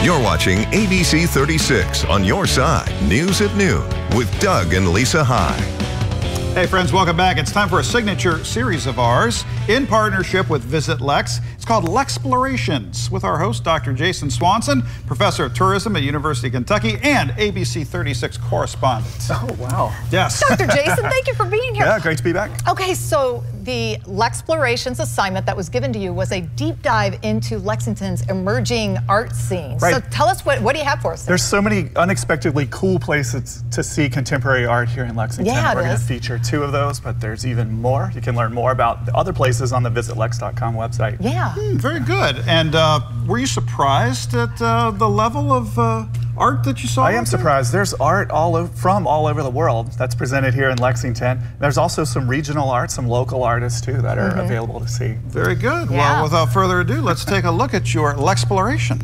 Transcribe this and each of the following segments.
You're watching ABC 36 on your side, News at Noon, with Doug and Lisa High. Hey friends, welcome back. It's time for a signature series of ours in partnership with Visit Lex. It's called Lexplorations with our host, Dr. Jason Swanson, professor of tourism at University of Kentucky and ABC 36 correspondent. Oh, wow. Yes. Dr. Jason, thank you for being here. Yeah, great to be back. Okay, so the Lexplorations assignment that was given to you was a deep dive into Lexington's emerging art scene. Right. So tell us, what do you have for us? There's so many unexpectedly cool places to see contemporary art here in Lexington. Yeah, We're going to feature 2 of those, but there's even more. You can learn more about the other places on the visitlex.com website. Yeah. Very good. And were you surprised at the level of art that you saw? I am surprised. There's art from all over the world that's presented here in Lexington. There's also some regional art, some local artists too that are available to see. Very good. Yeah. Well, without further ado, let's take a look at your Lexploration.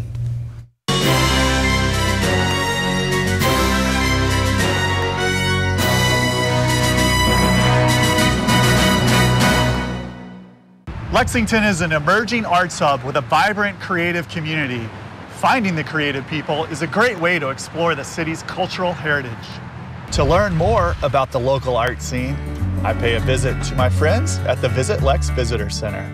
Lexington is an emerging arts hub with a vibrant creative community. Finding the creative people is a great way to explore the city's cultural heritage. To learn more about the local art scene, I pay a visit to my friends at the Visit Lex Visitor Center.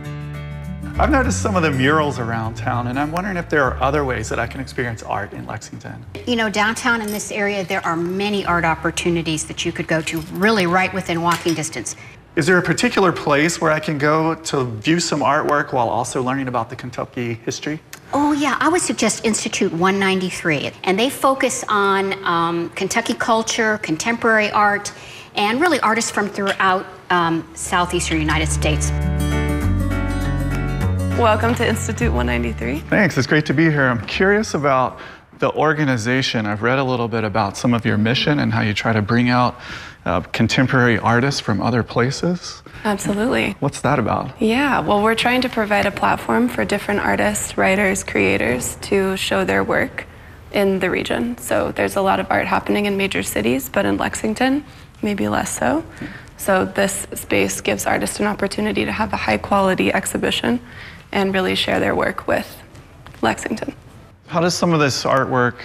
I've noticed some of the murals around town, and I'm wondering if there are other ways that I can experience art in Lexington. You know, downtown in this area, there are many art opportunities that you could go to, really right within walking distance. Is there a particular place where I can go to view some artwork while also learning about the Kentucky history? Oh yeah, I would suggest Institute 193, and they focus on Kentucky culture, contemporary art, and really artists from throughout southeastern United States. Welcome to Institute 193. Thanks, it's great to be here. I'm curious about the organization. I've read a little bit about some of your mission and how you try to bring out contemporary artists from other places. Absolutely. What's that about? Yeah, well, we're trying to provide a platform for different artists, writers, creators to show their work in the region. So there's a lot of art happening in major cities, but in Lexington, maybe less so. So this space gives artists an opportunity to have a high quality exhibition and really share their work with Lexington. How does some of this artwork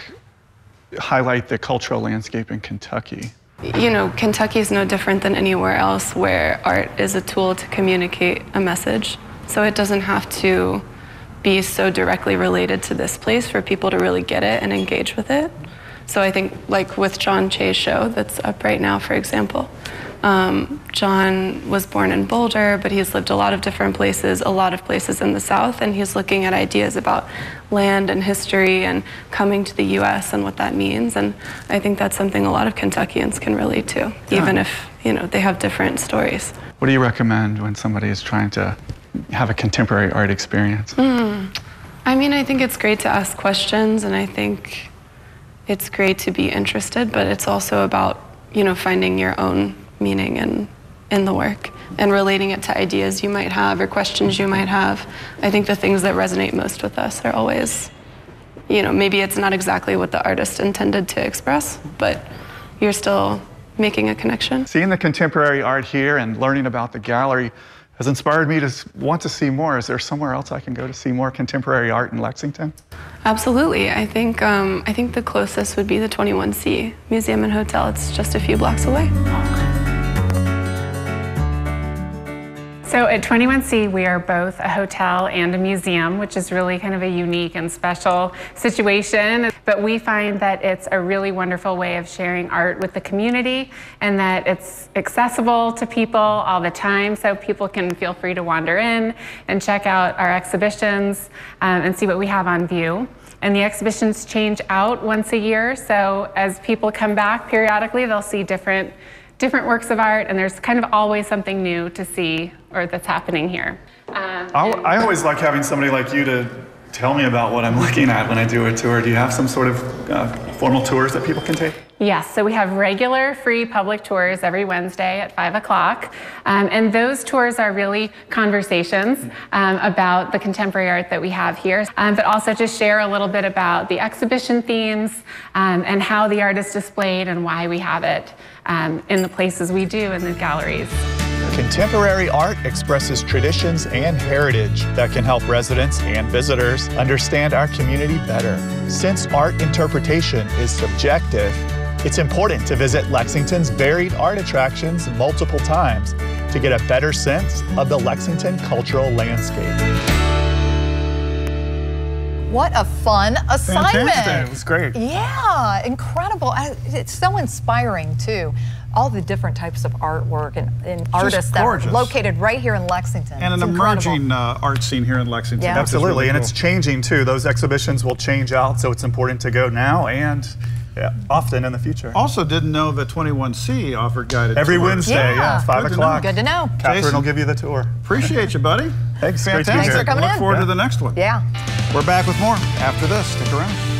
highlight the cultural landscape in Kentucky? You know, Kentucky is no different than anywhere else where art is a tool to communicate a message. So it doesn't have to be so directly related to this place for people to really get it and engage with it. So I think, like with John Che's show that's up right now, for example, John was born in Boulder, but he's lived a lot of different places, a lot of places in the South, and he's looking at ideas about land and history and coming to the U.S. and what that means. And I think that's something a lot of Kentuckians can relate to, even if, you know, they have different stories. What do you recommend when somebody is trying to have a contemporary art experience? I mean, I think it's great to ask questions, and I think it's great to be interested, but it's also about, you know, finding your own meaning in the work and relating it to ideas you might have or questions you might have. I think the things that resonate most with us are always, you know, maybe it's not exactly what the artist intended to express, but you're still making a connection. Seeing the contemporary art here and learning about the gallery has inspired me to want to see more. Is there somewhere else I can go to see more contemporary art in Lexington? Absolutely. I think the closest would be the 21C Museum and Hotel. It's just a few blocks away. So at 21C, we are both a hotel and a museum, which is really kind of a unique and special situation. But we find that it's a really wonderful way of sharing art with the community and that it's accessible to people all the time, so people can feel free to wander in and check out our exhibitions and see what we have on view. And the exhibitions change out once a year, so as people come back periodically, they'll see different works of art, and there's kind of always something new to see or that's happening here. I always like having somebody like you to tell me about what I'm looking at when I do a tour. Do you have some sort of formal tours that people can take? Yes, so we have regular free public tours every Wednesday at 5 o'clock. And those tours are really conversations about the contemporary art that we have here, but also to share a little bit about the exhibition themes and how the art is displayed and why we have it in the places we do in the galleries. Contemporary art expresses traditions and heritage that can help residents and visitors understand our community better. Since art interpretation is subjective, it's important to visit Lexington's varied art attractions multiple times to get a better sense of the Lexington cultural landscape. What a fun assignment. Fantastic. It was great. Yeah, incredible. It's so inspiring too. All the different types of artwork and artists that are located right here in Lexington. And an emerging art scene here in Lexington. Yeah. Absolutely, really and cool. it's changing too. Those exhibitions will change out, so it's important to go now and often in the future. Also didn't know that 21C offered guided Every tours. Wednesday, Yeah. 5 o'clock. Good to know. Catherine Jason, will give you the tour. Appreciate you, buddy. Thanks. Great to be Fantastic. here. for coming Look in. forward to the next one. Yeah. We're back with more after this. Stick around.